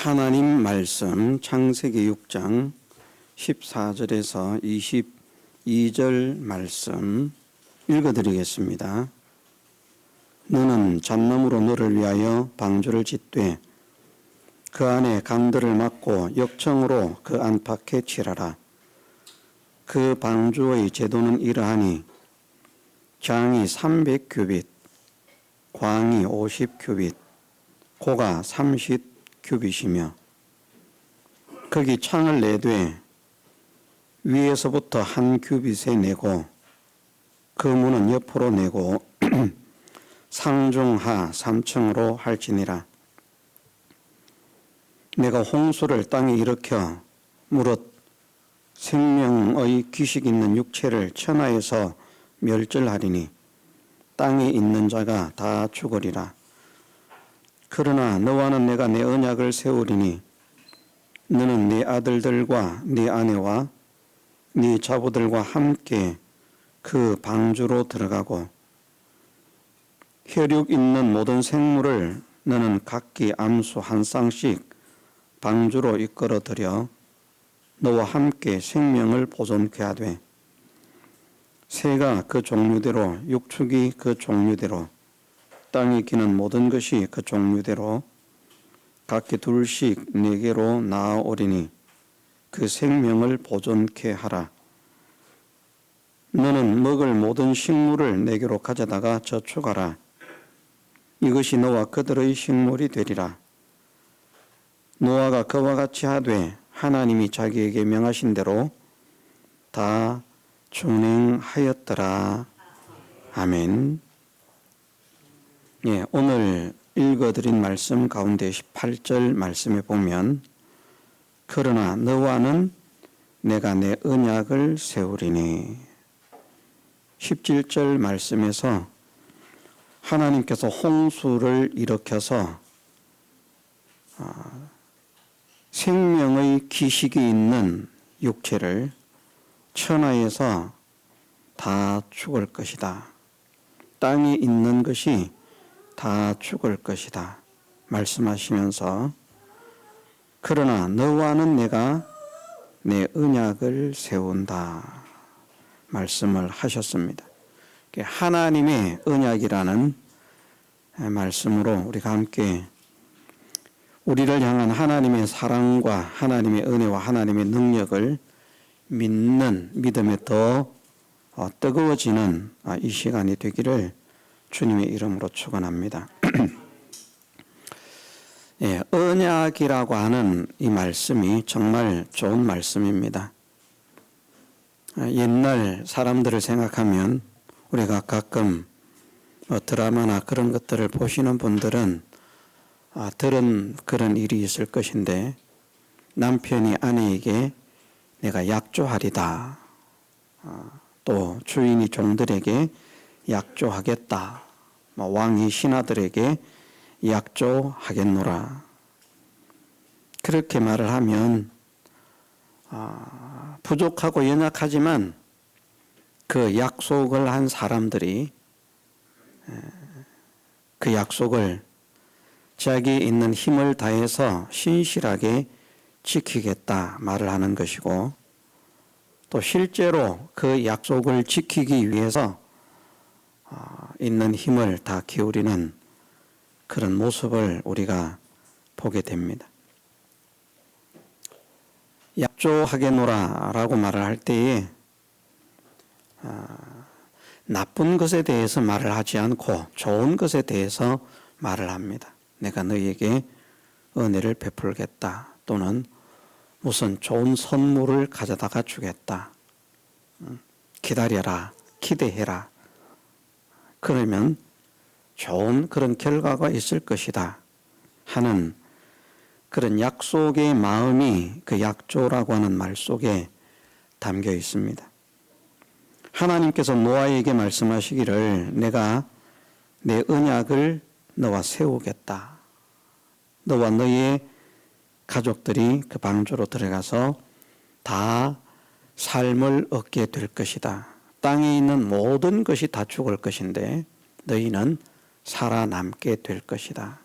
하나님 말씀 창세기 6장 14절에서 22절 말씀 읽어드리겠습니다. 너는 잣나무로 너를 위하여 방주를 짓되 그 안에 강들을 막고 역청으로 그 안팎에 칠하라. 그 방주의 제도는 이러하니 장이 300규빗, 광이 50규빗, 고가 30규빗이며 거기 창을 내되 위에서부터 한 규빗에 내고 그 문은 옆으로 내고 상중하 3층으로 할지니라. 내가 홍수를 땅에 일으켜 무릇 생명의 기식 있는 육체를 천하에서 멸절하리니 땅에 있는 자가 다 죽으리라. 그러나 너와는 내가 내 언약을 세우리니 너는 네 아들들과 네 아내와 네 자부들과 함께 그 방주로 들어가고 혈육 있는 모든 생물을 너는 각기 암수 한 쌍씩 방주로 이끌어 들여 너와 함께 생명을 보존케 하되 새가 그 종류대로 육축이 그 종류대로 땅에 기는 모든 것이 그 종류대로 각기 둘씩 네개로 나아오리니 그 생명을 보존케 하라. 너는 먹을 모든 식물을 네개로 가져다가 저축하라. 이것이 너와 그들의 식물이 되리라. 노아가 그와 같이 하되 하나님이 자기에게 명하신 대로 다 준행하였더라. 아멘. 오늘 읽어드린 말씀 가운데 18절 말씀에 보면 그러나 너와는 내가 내 언약을 세우리니 17절 말씀에서 하나님께서 홍수를 일으켜서 생명의 기식이 있는 육체를 천하에서 다 죽을 것이다. 땅에 있는 것이 다 죽을 것이다. 말씀하시면서 그러나 너와는 내가 내 언약을 세운다. 말씀을 하셨습니다. 하나님의 언약이라는 말씀으로 우리가 함께 우리를 향한 하나님의 사랑과 하나님의 은혜와 하나님의 능력을 믿는 믿음에 더 뜨거워지는 이 시간이 되기를 주님의 이름으로 축원합니다. 언약이라고 하는 이 말씀이 정말 좋은 말씀입니다. 옛날 사람들을 생각하면 우리가 가끔 드라마나 그런 것들을 보시는 분들은 들은 그런 일이 있을 것인데 남편이 아내에게 내가 약조하리다. 또 주인이 종들에게 약조하겠다. 왕이 신하들에게 약조하겠노라. 그렇게 말을 하면 부족하고 연약하지만 그 약속을 한 사람들이 그 약속을 자기 있는 힘을 다해서 신실하게 지키겠다 말을 하는 것이고 또 실제로 그 약속을 지키기 위해서 있는 힘을 다 기울이는 그런 모습을 우리가 보게 됩니다. 약조하게노라 라고 말을 할 때에 나쁜 것에 대해서 말을 하지 않고 좋은 것에 대해서 말을 합니다. 내가 너희에게 은혜를 베풀겠다. 또는 무슨 좋은 선물을 가져다가 주겠다. 기다려라. 기대해라. 그러면 좋은 그런 결과가 있을 것이다 하는 그런 약속의 마음이 그 약조라고 하는 말 속에 담겨 있습니다. 하나님께서 노아에게 말씀하시기를 내가 내 언약을 너와 세우겠다. 너와 너의 가족들이 그 방주로 들어가서 다 삶을 얻게 될 것이다. 땅에 있는 모든 것이 다 죽을 것인데 너희는 살아남게 될 것이다.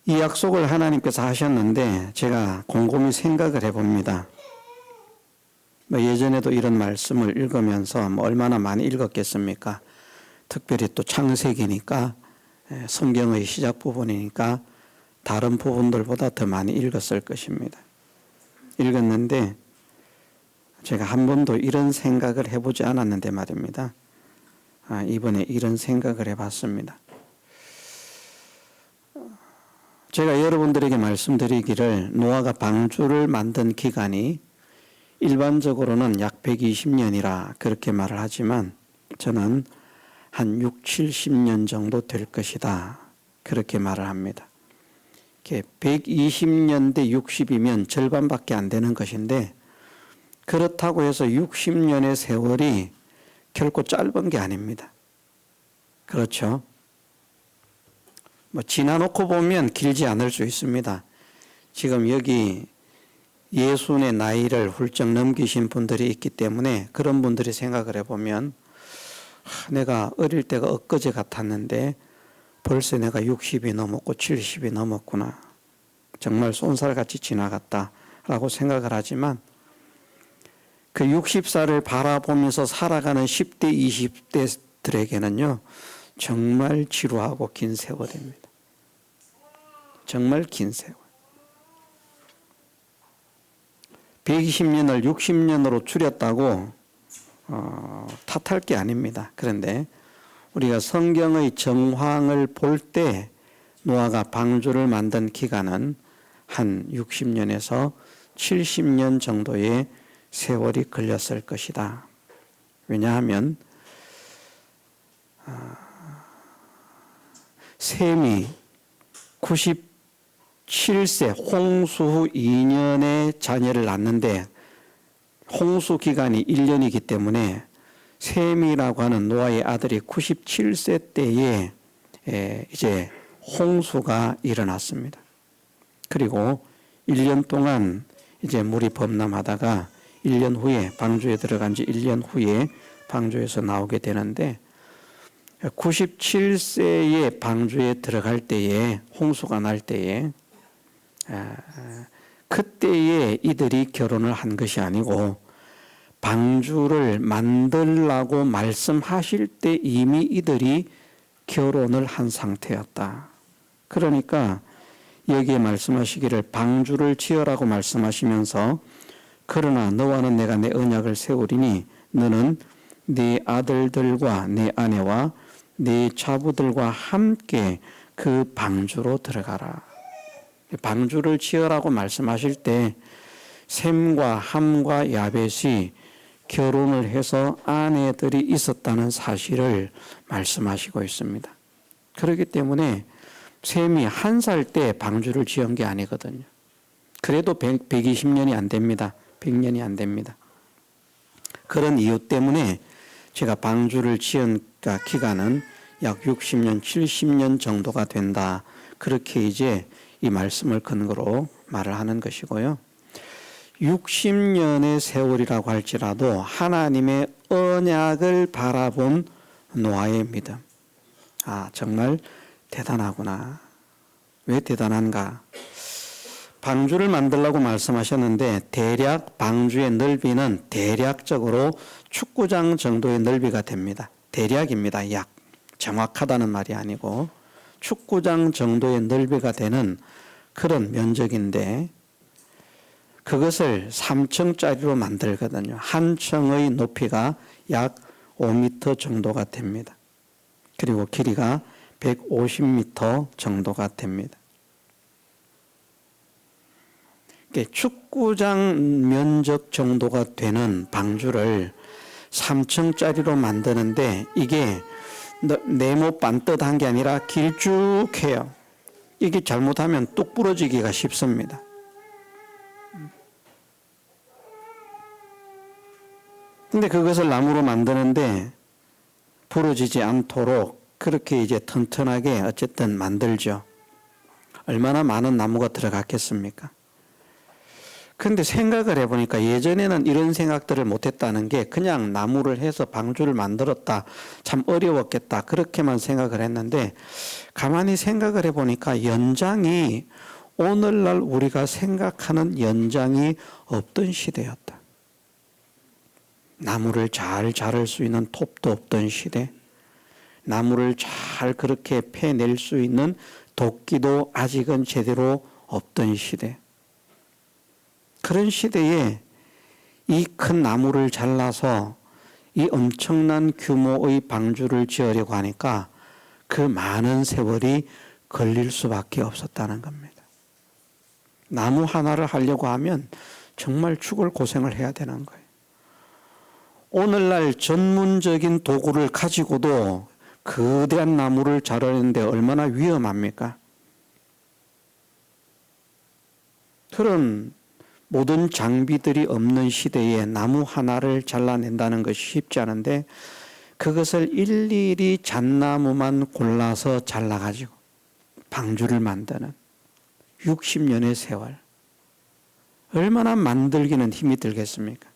이 약속을 하나님께서 하셨는데 제가 곰곰이 생각을 해봅니다. 예전에도 이런 말씀을 읽으면서 얼마나 많이 읽었겠습니까? 특별히 또 창세기니까 성경의 시작 부분이니까 다른 부분들보다 더 많이 읽었을 것입니다. 읽었는데 제가 한 번도 이런 생각을 해보지 않았는데 말입니다. 이번에 이런 생각을 해봤습니다. 제가 여러분들에게 말씀드리기를 노아가 방주를 만든 기간이 일반적으로는 약 120년이라 그렇게 말을 하지만 저는 한 6, 70년 정도 될 것이다 그렇게 말을 합니다. 120년 대 60이면 절반밖에 안 되는 것인데 그렇다고 해서 60년의 세월이 결코 짧은 게 아닙니다. 그렇죠? 지나놓고 보면 길지 않을 수 있습니다. 지금 여기 예순의 나이를 훌쩍 넘기신 분들이 있기 때문에 그런 분들이 생각을 해보면 내가 어릴 때가 엊그제 같았는데 벌써 내가 60이 넘었고 70이 넘었구나. 정말 쏜살같이 지나갔다라고 생각을 하지만 그 60살을 바라보면서 살아가는 10대, 20대들에게는요. 정말 지루하고 긴 세월입니다. 정말 긴 세월. 120년을 60년으로 줄였다고 탓할 게 아닙니다. 그런데 우리가 성경의 정황을 볼 때 노아가 방주를 만든 기간은 한 60년에서 70년 정도의 세월이 걸렸을 것이다. 왜냐하면 셈이 97세 홍수 후 2년의 자녀를 낳는데 홍수 기간이 1년이기 때문에 셈이라고 하는 노아의 아들이 97세 때에 이제 홍수가 일어났습니다. 그리고 1년 동안 이제 물이 범람하다가 1년 후에 방주에 들어간 지 1년 후에 방주에서 나오게 되는데 97세의 방주에 들어갈 때에 홍수가 날 때에 그때에 이들이 결혼을 한 것이 아니고 방주를 만들라고 말씀하실 때 이미 이들이 결혼을 한 상태였다. 그러니까 여기에 말씀하시기를 방주를 지으라고 말씀하시면서 그러나 너와는 내가 내 언약을 세우리니 너는 네 아들들과 네 아내와 네 자부들과 함께 그 방주로 들어가라. 방주를 지으라고 말씀하실 때 셈과 함과 야벳이 결혼을 해서 아내들이 있었다는 사실을 말씀하시고 있습니다. 그렇기 때문에 셈이 1살 때 방주를 지은 게 아니거든요. 그래도 120년이 안 됩니다. 100년이 안 됩니다. 그런 이유 때문에 제가 방주를 지은 기간은 약 60년, 70년 정도가 된다. 그렇게 이제 이 말씀을 근거로 말을 하는 것이고요. 60년의 세월이라고 할지라도 하나님의 언약을 바라본 노아의 믿음. 정말 대단하구나. 왜 대단한가? 방주를 만들라고 말씀하셨는데 대략 방주의 넓이는 대략적으로 축구장 정도의 넓이가 됩니다. 대략입니다. 약. 정확하다는 말이 아니고 축구장 정도의 넓이가 되는 그런 면적인데 그것을 3층짜리로 만들거든요. 한 층의 높이가 약 5m 정도가 됩니다. 그리고 길이가 150m 정도가 됩니다. 축구장 면적 정도가 되는 방주를 3층짜리로 만드는데 이게 네모 반듯한 게 아니라 길쭉해요. 이게 잘못하면 뚝 부러지기가 쉽습니다. 근데 그것을 나무로 만드는데 부러지지 않도록 그렇게 이제 튼튼하게 어쨌든 만들죠. 얼마나 많은 나무가 들어갔겠습니까? 근데 생각을 해보니까 예전에는 이런 생각들을 못했다는 게 그냥 나무를 해서 방주를 만들었다. 참 어려웠겠다. 그렇게만 생각을 했는데 가만히 생각을 해보니까 연장이 오늘날 우리가 생각하는 연장이 없던 시대였다. 나무를 잘 자를 수 있는 톱도 없던 시대, 나무를 잘 그렇게 패낼 수 있는 도끼도 아직은 제대로 없던 시대. 그런 시대에 이 큰 나무를 잘라서 이 엄청난 규모의 방주를 지으려고 하니까 그 많은 세월이 걸릴 수밖에 없었다는 겁니다. 나무 하나를 하려고 하면 정말 죽을 고생을 해야 되는 거예요. 오늘날 전문적인 도구를 가지고도 거대한 나무를 자르는데 얼마나 위험합니까? 그런 모든 장비들이 없는 시대에 나무 하나를 잘라낸다는 것이 쉽지 않은데 그것을 일일이 잣나무만 골라서 잘라가지고 방주를 만드는 60년의 세월. 얼마나 만들기는 힘이 들겠습니까?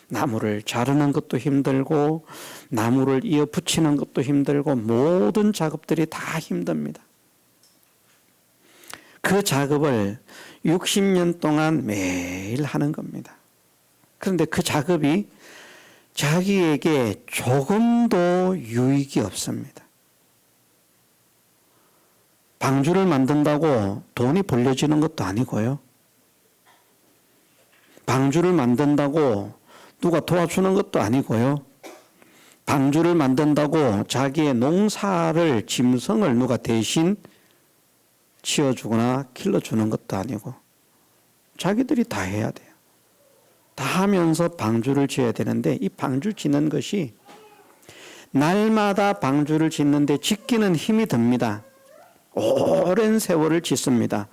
나무를 자르는 것도 힘들고 나무를 이어 붙이는 것도 힘들고 모든 작업들이 다 힘듭니다. 그 작업을 60년 동안 매일 하는 겁니다. 그런데 그 작업이 자기에게 조금도 유익이 없습니다. 방주를 만든다고 돈이 벌려지는 것도 아니고요. 방주를 만든다고 누가 도와주는 것도 아니고요. 방주를 만든다고 자기의 농사를 짐승을 누가 대신 치워주거나 길러주는 것도 아니고 자기들이 다 해야 돼요. 다 하면서 방주를 지어야 되는데 이 방주 짓는 것이 날마다 방주를 짓는데 짓기는 힘이 듭니다. 오랜 세월을 짓습니다.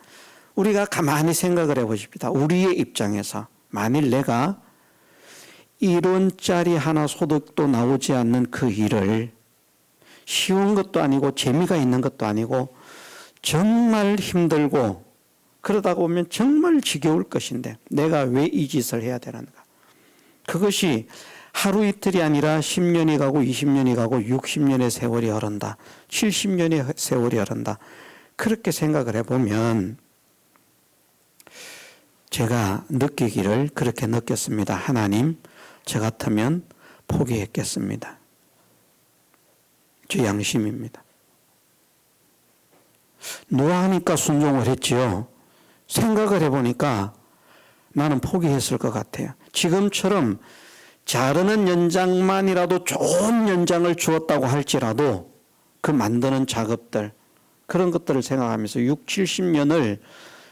우리가 가만히 생각을 해보십시다. 우리의 입장에서 만일 내가 1원짜리 하나 소득도 나오지 않는 그 일을 쉬운 것도 아니고 재미가 있는 것도 아니고 정말 힘들고 그러다 보면 정말 지겨울 것인데 내가 왜 이 짓을 해야 되는가? 그것이 하루 이틀이 아니라 10년이 가고 20년이 가고 60년의 세월이 흐른다. 70년의 세월이 흐른다. 그렇게 생각을 해보면 제가 느끼기를 그렇게 느꼈습니다. 하나님, 저 같으면 포기했겠습니다. 제 양심입니다. 노하니까 순종을 했지요. 생각을 해보니까 나는 포기했을 것 같아요. 지금처럼 자르는 연장만이라도 좋은 연장을 주었다고 할지라도 그 만드는 작업들 그런 것들을 생각하면서 6, 70년을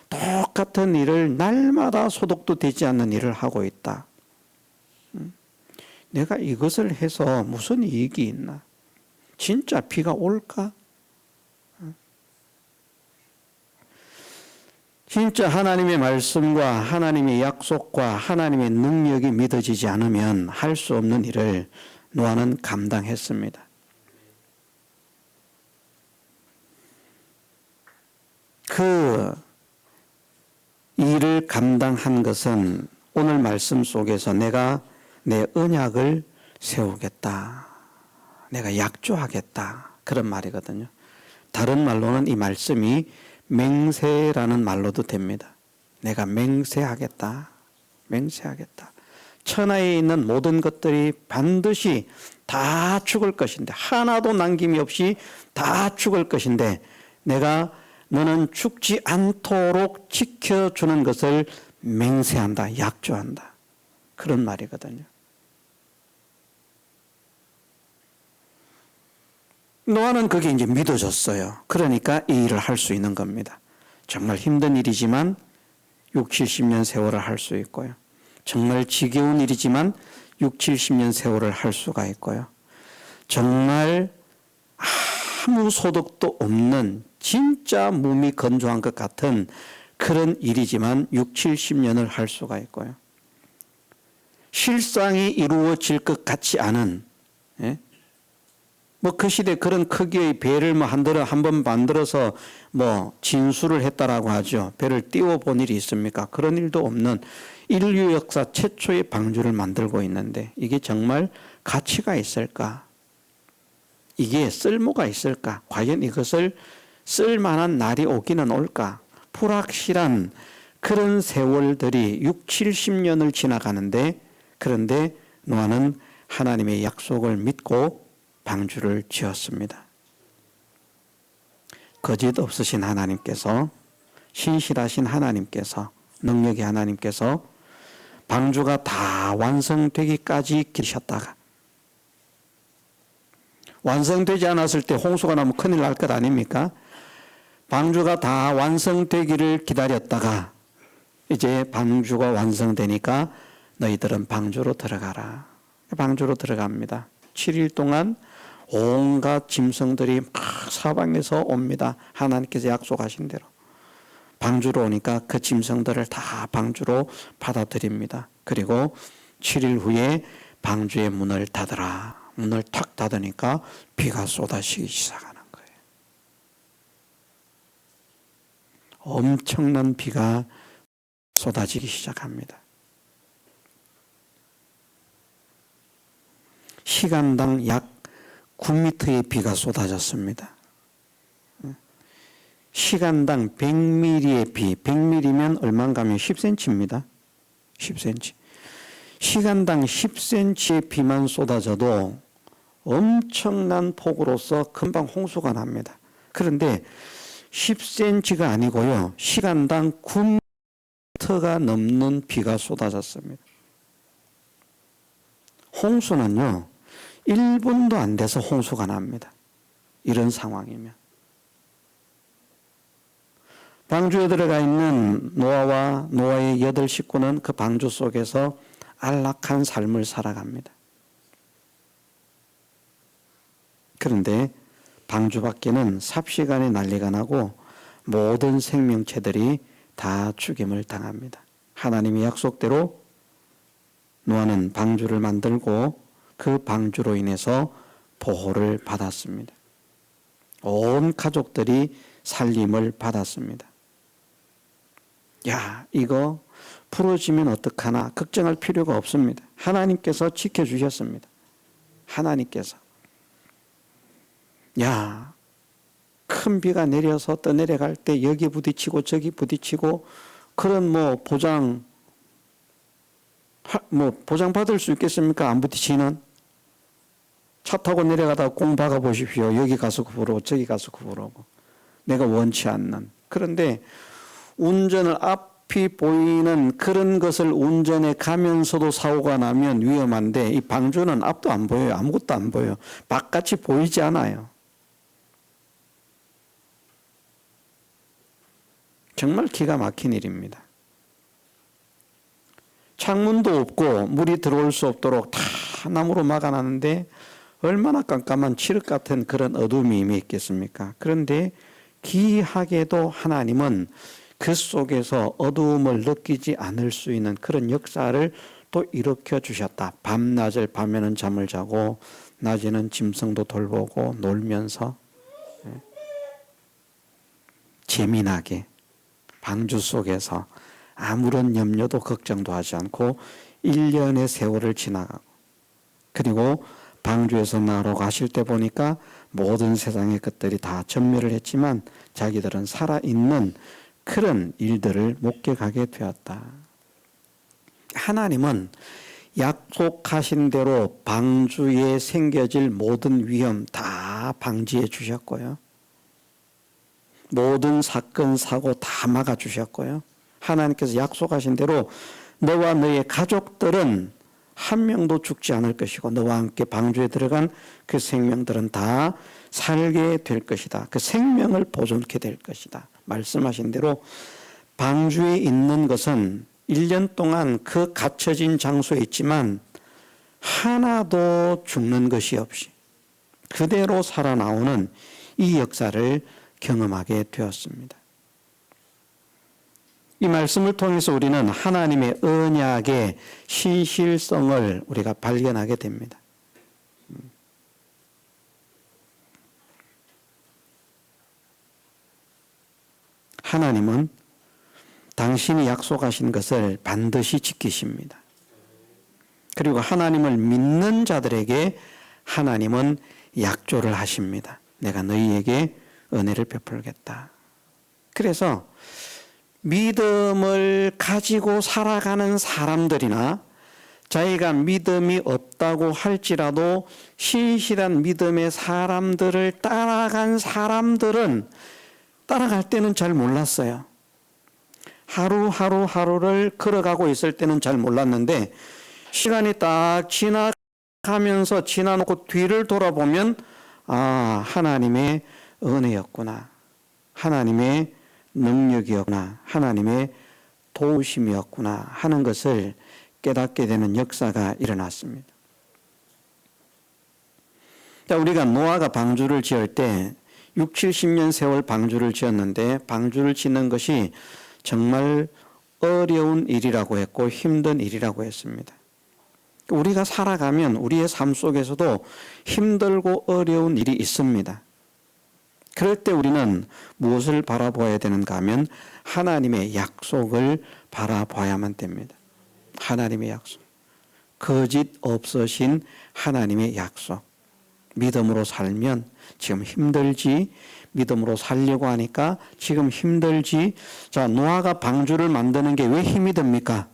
똑같은 일을 날마다 소득도 되지 않는 일을 하고 있다. 내가 이것을 해서 무슨 이익이 있나? 진짜 비가 올까? 진짜 하나님의 말씀과 하나님의 약속과 하나님의 능력이 믿어지지 않으면 할 수 없는 일을 노아는 감당했습니다. 그 일을 감당한 것은 오늘 말씀 속에서 내가 내 언약을 세우겠다. 내가 약조하겠다. 그런 말이거든요. 다른 말로는 이 말씀이 맹세라는 말로도 됩니다. 내가 맹세하겠다. 맹세하겠다. 천하에 있는 모든 것들이 반드시 다 죽을 것인데 하나도 남김이 없이 다 죽을 것인데 내가 너는 죽지 않도록 지켜주는 것을 맹세한다. 약조한다. 그런 말이거든요. 노아는 그게 이제 믿어졌어요. 그러니까 이 일을 할 수 있는 겁니다. 정말 힘든 일이지만 6, 70년 세월을 할 수 있고요. 정말 지겨운 일이지만 6, 70년 세월을 할 수가 있고요. 정말 아무 소득도 없는 진짜 몸이 건조한 것 같은 그런 일이지만 6, 70년을 할 수가 있고요. 실상이 이루어질 것 같지 않은 뭐 그 시대 그런 크기의 배를 뭐 한번 만들어서 뭐 진수를 했다라고 하죠. 배를 띄워본 일이 있습니까? 그런 일도 없는 인류 역사 최초의 방주를 만들고 있는데 이게 정말 가치가 있을까? 이게 쓸모가 있을까? 과연 이것을 쓸만한 날이 오기는 올까? 불확실한 그런 세월들이 6, 70년을 지나가는데 그런데 노아는 하나님의 약속을 믿고 방주를 지었습니다. 거짓 없으신 하나님께서, 신실하신 하나님께서, 능력의 하나님께서 방주가 다 완성되기까지 기다리셨다가 완성되지 않았을 때 홍수가 나면 큰일 날 것 아닙니까? 방주가 다 완성되기를 기다렸다가 이제 방주가 완성되니까 너희들은 방주로 들어가라. 방주로 들어갑니다. 7일 동안 온갖 짐승들이 막 사방에서 옵니다. 하나님께서 약속하신 대로. 방주로 오니까 그 짐승들을 다 방주로 받아들입니다. 그리고 7일 후에 방주의 문을 닫으라. 문을 탁 닫으니까 비가 쏟아지기 시작하는 거예요. 엄청난 비가 쏟아지기 시작합니다. 시간당 약 9m의 비가 쏟아졌습니다. 시간당 100mm의 비, 100mm면 얼마인가 하면 10cm입니다. 10cm. 시간당 10cm의 비만 쏟아져도 엄청난 폭우로서 금방 홍수가 납니다. 그런데 10cm가 아니고요. 시간당 9m가 넘는 비가 쏟아졌습니다. 홍수는요. 1분도 안 돼서 홍수가 납니다. 이런 상황이면. 방주에 들어가 있는 노아와 노아의 8 식구는 그 방주 속에서 안락한 삶을 살아갑니다. 그런데 방주 밖에는 삽시간에 난리가 나고 모든 생명체들이 다 죽임을 당합니다. 하나님의 약속대로 노아는 방주를 만들고 그 방주로 인해서 보호를 받았습니다. 온 가족들이 살림을 받았습니다. 야, 이거 부러지면 어떡하나 걱정할 필요가 없습니다. 하나님께서 지켜주셨습니다. 하나님께서. 야, 큰 비가 내려서 떠내려갈 때 여기 부딪히고 저기 부딪히고 그런 보장 받을 수 있겠습니까? 안 부딪히는? 차 타고 내려가다가 꽁 박아 보십시오. 여기 가서 구부러고 저기 가서 구부러고. 내가 원치 않는. 그런데 운전을 앞이 보이는 그런 것을 운전해 가면서도 사고가 나면 위험한데 이 방주는 앞도 안 보여요. 아무것도 안 보여요. 바깥이 보이지 않아요. 정말 기가 막힌 일입니다. 창문도 없고 물이 들어올 수 없도록 다 나무로 막아놨는데 얼마나 깜깜한 칠흑 같은 그런 어둠이 임해 있겠습니까? 그런데 기이하게도 하나님은 그 속에서 어두움을 느끼지 않을 수 있는 그런 역사를 또 일으켜 주셨다. 밤낮을 밤에는 잠을 자고 낮에는 짐승도 돌보고 놀면서 재미나게 방주 속에서 아무런 염려도 걱정도 하지 않고 1년의 세월을 지나가고 그리고 방주에서 나로 가실 때 보니까 모든 세상의 것들이 다 전멸을 했지만 자기들은 살아있는 그런 일들을 목격하게 되었다. 하나님은 약속하신 대로 방주에 생겨질 모든 위험 다 방지해 주셨고요. 모든 사건 사고 다 막아 주셨고요. 하나님께서 약속하신 대로 너와 너의 가족들은 한 명도 죽지 않을 것이고 너와 함께 방주에 들어간 그 생명들은 다 살게 될 것이다. 그 생명을 보존케 될 것이다. 말씀하신 대로 방주에 있는 것은 1년 동안 그 갇혀진 장소에 있지만 하나도 죽는 것이 없이 그대로 살아나오는 이 역사를 경험하게 되었습니다. 이 말씀을 통해서 우리는 하나님의 언약의 신실성을 우리가 발견하게 됩니다. 하나님은 당신이 약속하신 것을 반드시 지키십니다. 그리고 하나님을 믿는 자들에게 하나님은 약조를 하십니다. 내가 너희에게 은혜를 베풀겠다. 그래서 믿음을 가지고 살아가는 사람들이나 자기가 믿음이 없다고 할지라도 신실한 믿음의 사람들을 따라간 사람들은 따라갈 때는 잘 몰랐어요. 하루를 걸어가고 있을 때는 잘 몰랐는데 시간이 딱 지나가면서 지나놓고 뒤를 돌아보면 하나님의 은혜였구나. 하나님의 능력이었구나. 하나님의 도우심이었구나 하는 것을 깨닫게 되는 역사가 일어났습니다. 자, 우리가 노아가 방주를 지을 때 6, 70년 세월 방주를 지었는데 방주를 짓는 것이 정말 어려운 일이라고 했고 힘든 일이라고 했습니다. 우리가 살아가면 우리의 삶 속에서도 힘들고 어려운 일이 있습니다. 그럴 때 우리는 무엇을 바라봐야 되는가 하면 하나님의 약속을 바라봐야만 됩니다. 하나님의 약속. 거짓 없으신 하나님의 약속. 믿음으로 살면 지금 힘들지, 믿음으로 살려고 하니까 지금 힘들지. 자, 노아가 방주를 만드는 게 왜 힘이 듭니까?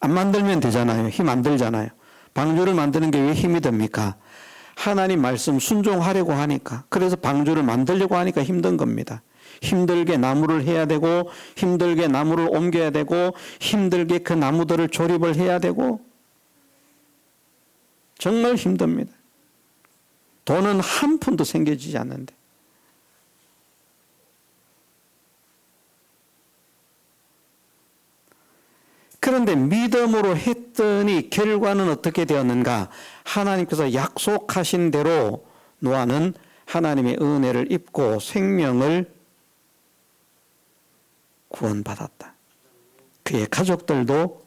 안 만들면 되잖아요. 힘 안 들잖아요. 방주를 만드는 게 왜 힘이 듭니까? 하나님 말씀 순종하려고 하니까. 그래서 방주를 만들려고 하니까 힘든 겁니다. 힘들게 나무를 해야 되고 힘들게 나무를 옮겨야 되고 힘들게 그 나무들을 조립을 해야 되고 정말 힘듭니다. 돈은 한 푼도 생겨지지 않는데. 그런데 믿음으로 했더니 결과는 어떻게 되었는가? 하나님께서 약속하신 대로 노아는 하나님의 은혜를 입고 생명을 구원받았다. 그의 가족들도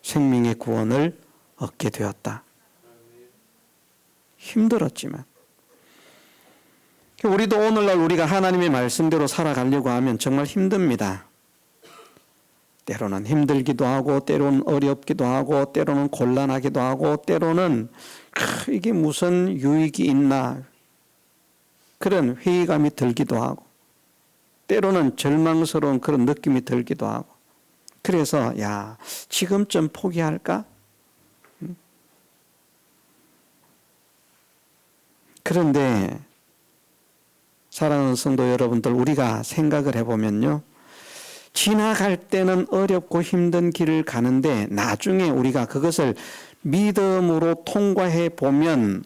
생명의 구원을 얻게 되었다. 힘들었지만 우리도 오늘날 우리가 하나님의 말씀대로 살아가려고 하면 정말 힘듭니다. 때로는 힘들기도 하고 때로는 어렵기도 하고 때로는 곤란하기도 하고 때로는 이게 무슨 유익이 있나 그런 회의감이 들기도 하고 때로는 절망스러운 그런 느낌이 들기도 하고 그래서 지금쯤 포기할까? 그런데 사랑하는 성도 여러분들 우리가 생각을 해보면요. 지나갈 때는 어렵고 힘든 길을 가는데 나중에 우리가 그것을 믿음으로 통과해 보면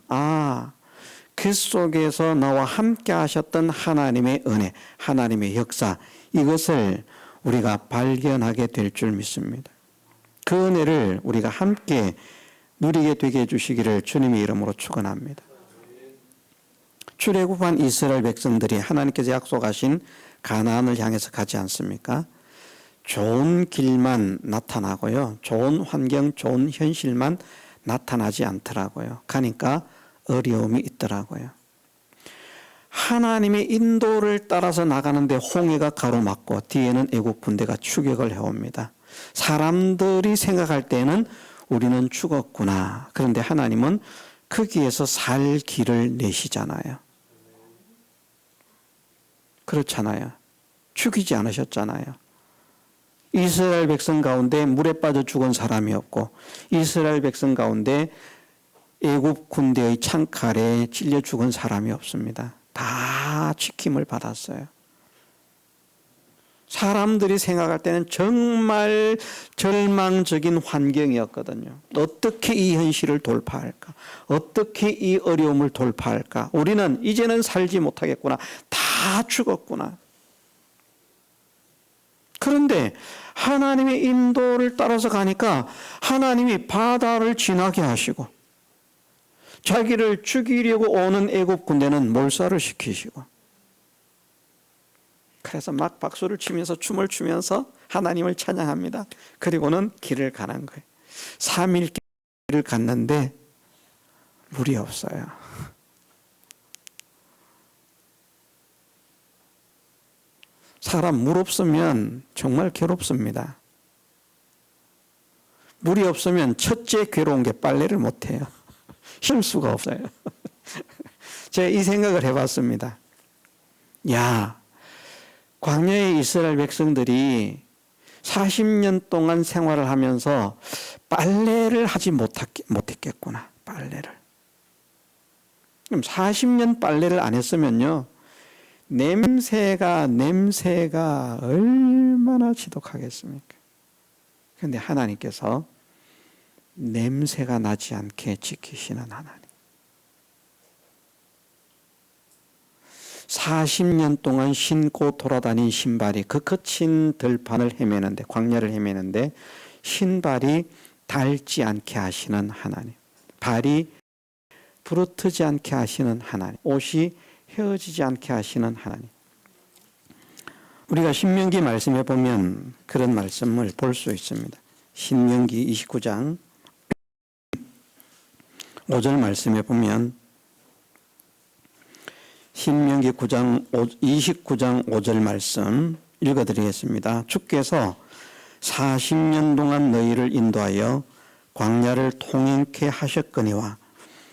그 속에서 나와 함께 하셨던 하나님의 은혜, 하나님의 역사 이것을 우리가 발견하게 될 줄 믿습니다. 그 은혜를 우리가 함께 누리게 되게 해주시기를 주님의 이름으로 축원합니다. 출애굽한 이스라엘 백성들이 하나님께서 약속하신 가나안을 향해서 가지 않습니까? 좋은 길만 나타나고요. 좋은 환경, 좋은 현실만 나타나지 않더라고요. 가니까 어려움이 있더라고요. 하나님의 인도를 따라서 나가는데 홍해가 가로막고 뒤에는 애국 군대가 추격을 해옵니다. 사람들이 생각할 때는 우리는 죽었구나. 그런데 하나님은 거기에서 살 길을 내시잖아요. 그렇잖아요. 죽이지 않으셨잖아요. 이스라엘 백성 가운데 물에 빠져 죽은 사람이 없고 이스라엘 백성 가운데 애굽 군대의 창칼에 찔려 죽은 사람이 없습니다. 다 지킴을 받았어요. 사람들이 생각할 때는 정말 절망적인 환경이었거든요. 어떻게 이 현실을 돌파할까? 어떻게 이 어려움을 돌파할까? 우리는 이제는 살지 못하겠구나. 다 죽었구나. 그런데 하나님의 인도를 따라서 가니까 하나님이 바다를 지나게 하시고 자기를 죽이려고 오는 애굽 군대는 몰살을 시키시고 그래서 막 박수를 치면서 춤을 추면서 하나님을 찬양합니다. 그리고는 길을 가는 거예요. 3일 길을 갔는데 물이 없어요. 사람 물 없으면 정말 괴롭습니다. 물이 없으면 첫째 괴로운 게 빨래를 못해요. 쉴 수가 없어요. 제가 이 생각을 해봤습니다. 야, 광야의 이스라엘 백성들이 40년 동안 생활을 하면서 빨래를 하지 못했겠구나. 빨래를. 그럼 40년 빨래를 안 했으면요, 냄새가 얼마나 지독하겠습니까? 그런데 하나님께서 냄새가 나지 않게 지키시는 하나님. 40년 동안 신고 돌아다닌 신발이 그 거친 들판을 헤매는데, 광야를 헤매는데 신발이 닳지 않게 하시는 하나님, 발이 부르트지 않게 하시는 하나님, 옷이 헤어지지 않게 하시는 하나님. 우리가 신명기 말씀에 보면 그런 말씀을 볼 수 있습니다. 신명기 29장 5절 말씀에 보면, 신명기 29장 5절 말씀 읽어드리겠습니다. 주께서 40년 동안 너희를 인도하여 광야를 통행케 하셨거니와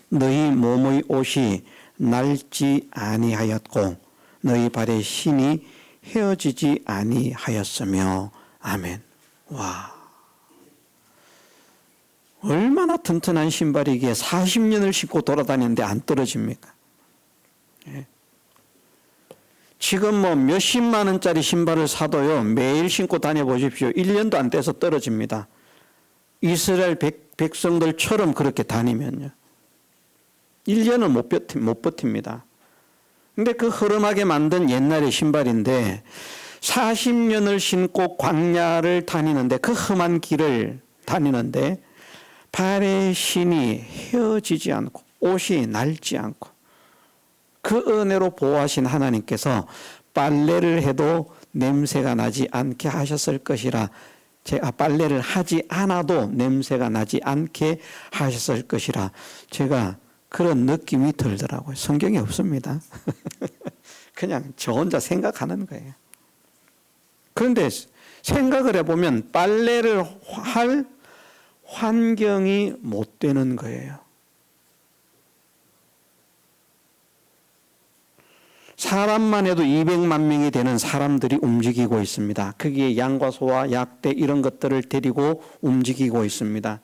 너희 몸의 옷이 낡지 아니하였고 너희 발의 신이 헤어지지 아니하였으며. 아멘. 와, 얼마나 튼튼한 신발이기에 40년을 신고 돌아다니는데 안 떨어집니까? 예. 지금 뭐 몇십만 원짜리 신발을 사도요, 매일 신고 다녀보십시오. 1년도 안 돼서 떨어집니다. 이스라엘 백성들처럼 그렇게 다니면요, 1년은 못 버팁니다. 근데 그 흐름하게 만든 옛날의 신발인데 40년을 신고 광야를 다니는데, 그 험한 길을 다니는데 발의 신이 헤어지지 않고 옷이 낡지 않고, 그 은혜로 보호하신 하나님께서 빨래를 해도 냄새가 나지 않게 하셨을 것이라, 제가 빨래를 하지 않아도 냄새가 나지 않게 하셨을 것이라, 제가 그런 느낌이 들더라고요. 성경에 없습니다. 그냥 저 혼자 생각하는 거예요. 그런데 생각을 해보면 빨래를 할 환경이 못 되는 거예요. 사람만 해도 200만 명이 되는 사람들이 움직이고 있습니다. 거기에 양과 소와 약대 이런 것들을 데리고 움직이고 있습니다.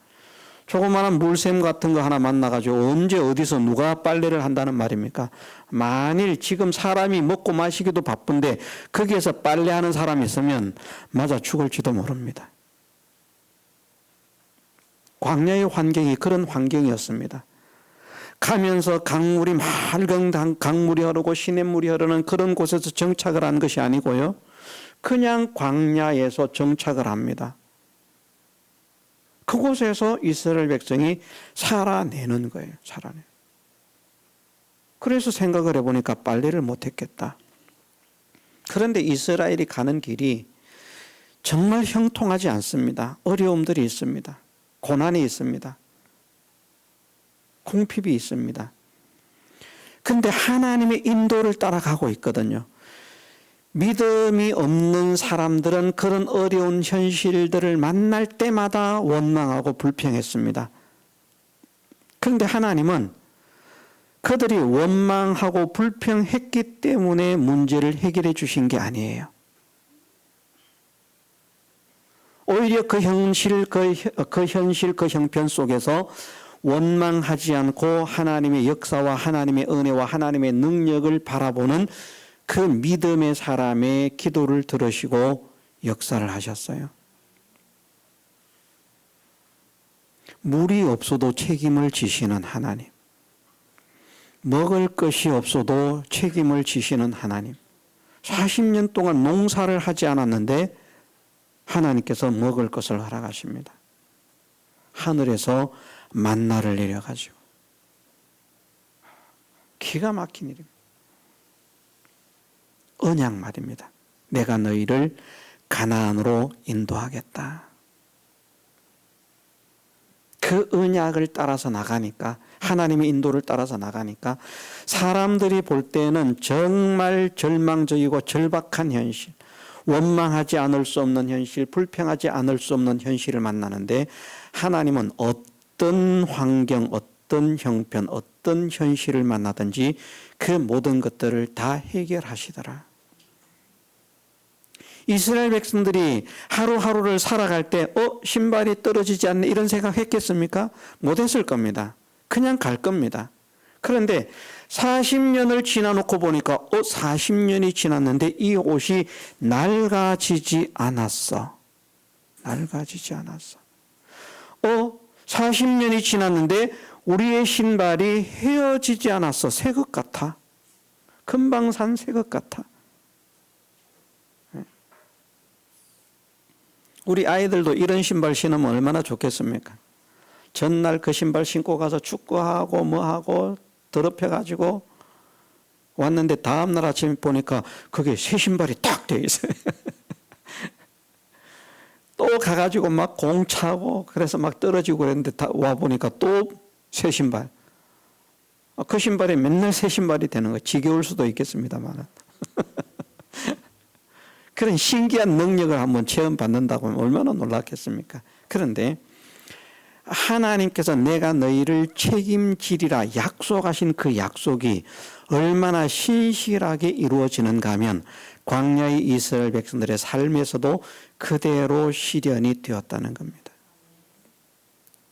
조그마한 물샘 같은 거 하나 만나가지고 언제 어디서 누가 빨래를 한다는 말입니까? 만일 지금 사람이 먹고 마시기도 바쁜데 거기에서 빨래하는 사람이 있으면 맞아 죽을지도 모릅니다. 광야의 환경이 그런 환경이었습니다. 가면서 강물이 맑은 강물이 흐르고 시냇물이 흐르는 그런 곳에서 정착을 한 것이 아니고요, 그냥 광야에서 정착을 합니다. 그곳에서 이스라엘 백성이 살아내는 거예요. 살아내. 그래서 생각을 해보니까 빨래를 못했겠다. 그런데 이스라엘이 가는 길이 정말 형통하지 않습니다. 어려움들이 있습니다. 고난이 있습니다. 궁핍이 있습니다. 그런데 하나님의 인도를 따라가고 있거든요. 믿음이 없는 사람들은 그런 어려운 현실들을 만날 때마다 원망하고 불평했습니다. 그런데 하나님은 그들이 원망하고 불평했기 때문에 문제를 해결해 주신 게 아니에요. 오히려 그 현실, 그 형편 속에서 원망하지 않고 하나님의 역사와 하나님의 은혜와 하나님의 능력을 바라보는 그 믿음의 사람의 기도를 들으시고 역사를 하셨어요. 물이 없어도 책임을 지시는 하나님, 먹을 것이 없어도 책임을 지시는 하나님, 40년 동안 농사를 하지 않았는데 하나님께서 먹을 것을 허락하십니다. 하늘에서 만나를 내려가지고. 기가 막힌 일입니다. 언약 말입니다. 내가 너희를 가나안으로 인도하겠다. 그 언약을 따라서 나가니까, 하나님의 인도를 따라서 나가니까 사람들이 볼 때는 정말 절망적이고 절박한 현실, 원망하지 않을 수 없는 현실, 불평하지 않을 수 없는 현실을 만나는데 하나님은 어떤 환경, 어떤 형편, 어떤 현실을 만나든지 그 모든 것들을 다 해결하시더라. 이스라엘 백성들이 하루하루를 살아갈 때 신발이 떨어지지 않네 이런 생각했겠습니까? 못했을 겁니다. 그냥 갈 겁니다. 그런데 40년을 지나놓고 보니까 40년이 지났는데 이 옷이 낡아지지 않았어. 낡아지지 않았어. 40년이 지났는데 우리의 신발이 헤어지지 않았어. 새 것 같아. 금방 산 새 것 같아. 우리 아이들도 이런 신발 신으면 얼마나 좋겠습니까? 전날 그 신발 신고 가서 축구하고 뭐하고 더럽혀가지고 왔는데 다음날 아침에 보니까 그게 새 신발이 딱 돼 있어요. 또 가가지고 막 공 차고 그래서 막 떨어지고 그랬는데 와보니까 또 새 신발. 그 신발이 맨날 새 신발이 되는 거예요. 지겨울 수도 있겠습니다만. 그런 신기한 능력을 한번 체험받는다고 하면 얼마나 놀랐겠습니까? 그런데 하나님께서 내가 너희를 책임지리라 약속하신 그 약속이 얼마나 신실하게 이루어지는가 하면 광야의 이스라엘 백성들의 삶에서도 그대로 실현이 되었다는 겁니다.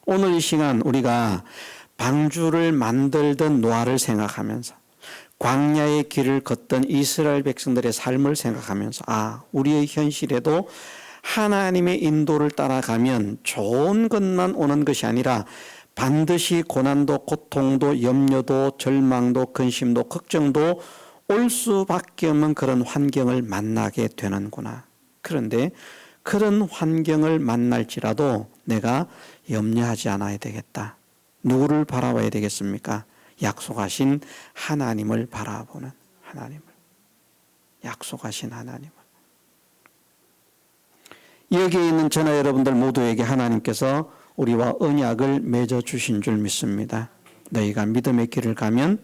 오늘 이 시간 우리가 방주를 만들던 노아를 생각하면서 광야의 길을 걷던 이스라엘 백성들의 삶을 생각하면서 우리의 현실에도 하나님의 인도를 따라가면 좋은 것만 오는 것이 아니라 반드시 고난도 고통도 염려도 절망도 근심도 걱정도 올 수밖에 없는 그런 환경을 만나게 되는구나. 그런데 그런 환경을 만날지라도 내가 염려하지 않아야 되겠다. 누구를 바라봐야 되겠습니까? 약속하신 하나님을 바라보는 하나님을. 약속하신 하나님을. 여기에 있는 저나 여러분들 모두에게 하나님께서 우리와 언약을 맺어 주신 줄 믿습니다. 너희가 믿음의 길을 가면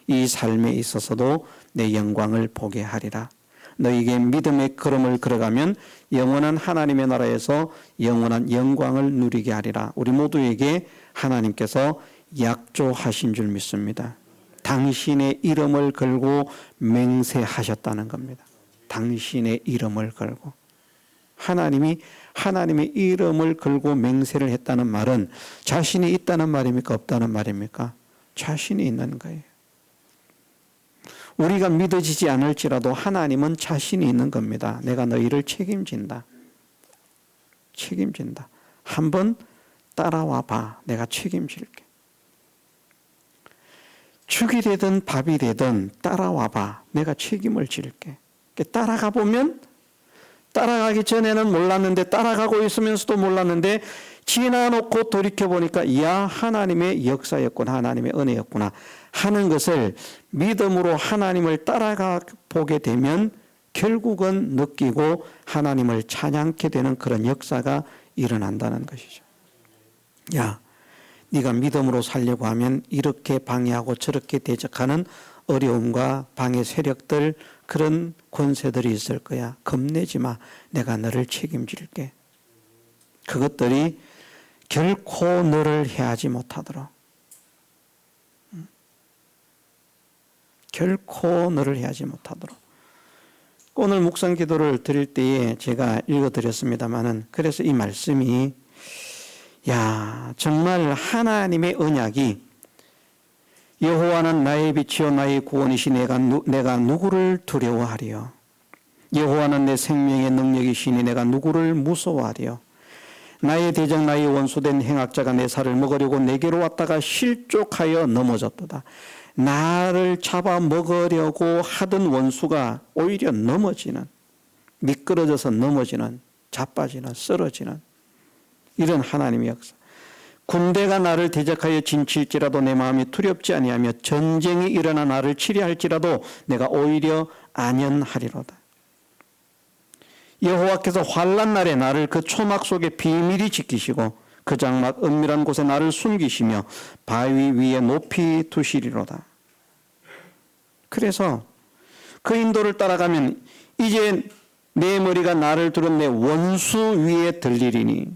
이 삶에 있어서도 내 영광을 보게 하리라. 너희에게 믿음의 걸음을 걸어가면 영원한 하나님의 나라에서 영원한 영광을 누리게 하리라. 우리 모두에게 하나님께서 약조하신 줄 믿습니다. 당신의 이름을 걸고 맹세하셨다는 겁니다. 당신의 이름을 걸고. 하나님이 하나님의 이름을 걸고 맹세를 했다는 말은 자신이 있다는 말입니까? 없다는 말입니까? 자신이 있는 거예요. 우리가 믿어지지 않을지라도 하나님은 자신이 있는 겁니다. 내가 너희를 책임진다. 책임진다. 한번 따라와 봐. 내가 책임질게. 죽이 되든 밥이 되든 따라와 봐. 내가 책임을 질게. 따라가 보면 따라가기 전에는 몰랐는데 따라가고 있으면서도 몰랐는데 지나놓고 돌이켜보니까 하나님의 역사였구나. 하나님의 은혜였구나 하는 것을 믿음으로 하나님을 따라가 보게 되면 결국은 느끼고 하나님을 찬양케 되는 그런 역사가 일어난다는 것이죠. 네가 믿음으로 살려고 하면 이렇게 방해하고 저렇게 대적하는 어려움과 방해 세력들 그런 권세들이 있을 거야. 겁내지 마. 내가 너를 책임질게. 그것들이 결코 너를 해하지 못하도록. 결코 너를 해하지 못하도록. 오늘 묵상 기도를 드릴 때에 제가 읽어드렸습니다마는 그래서 이 말씀이 정말 하나님의 언약이 여호와는 나의 빛이요 나의 구원이시 내가 누구를 두려워하리요. 여호와는 내 생명의 능력이시니 내가 누구를 무서워하리요. 나의 대적 나의 원수된 행악자가 내 살을 먹으려고 내게로 왔다가 실족하여 넘어졌도다. 나를 잡아먹으려고 하던 원수가 오히려 넘어지는, 미끄러져서 넘어지는, 자빠지는, 쓰러지는 이런 하나님의 역사. 군대가 나를 대적하여 진칠지라도 내 마음이 두렵지 아니하며 전쟁이 일어나 나를 치리할지라도 내가 오히려 안연하리로다. 여호와께서 환난 날에 나를 그 초막 속에 비밀히 지키시고 그 장막 은밀한 곳에 나를 숨기시며 바위 위에 높이 두시리로다. 그래서 그 인도를 따라가면 이제 내 머리가 나를 두른 내 원수 위에 들리리니.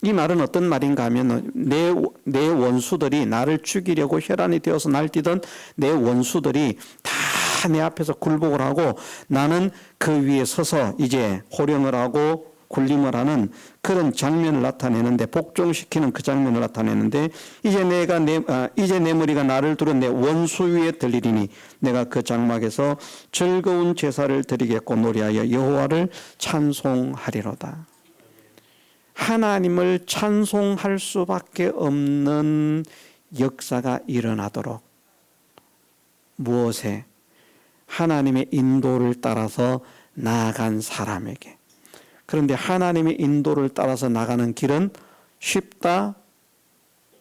이 말은 어떤 말인가 하면 내 원수들이 나를 죽이려고 혈안이 되어서 날뛰던 내 원수들이 다 내 앞에서 굴복을 하고 나는 그 위에 서서 이제 호령을 하고 군림을 하는 그런 장면을 나타내는데, 복종시키는 그 장면을 나타내는데, 이제 내 머리가 나를 두른 내 원수 위에 들리리니 내가 그 장막에서 즐거운 제사를 드리겠고 노래하여 여호와를 찬송하리로다. 하나님을 찬송할 수밖에 없는 역사가 일어나도록, 무엇에? 하나님의 인도를 따라서 나아간 사람에게. 그런데 하나님의 인도를 따라서 나가는 길은 쉽다,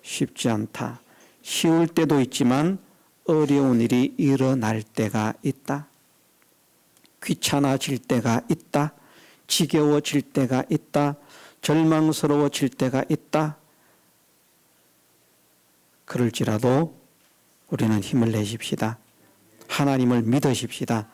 쉽지 않다. 쉬울 때도 있지만 어려운 일이 일어날 때가 있다. 귀찮아질 때가 있다. 지겨워질 때가 있다. 절망스러워질 때가 있다. 그럴지라도 우리는 힘을 내십시다. 하나님을 믿으십시다.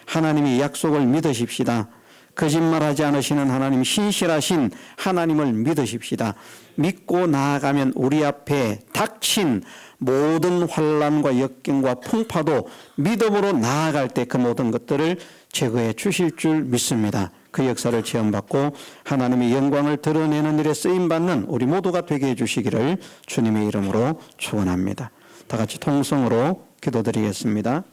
하나님의 약속을 믿으십시다. 거짓말하지 않으시는 하나님, 신실하신 하나님을 믿으십시다. 믿고 나아가면 우리 앞에 닥친 모든 환난과 역경과 풍파도 믿음으로 나아갈 때 그 모든 것들을 제거해 주실 줄 믿습니다. 그 역사를 체험받고 하나님의 영광을 드러내는 일에 쓰임받는 우리 모두가 되게 해주시기를 주님의 이름으로 축원합니다. 다 같이 통성으로 기도드리겠습니다.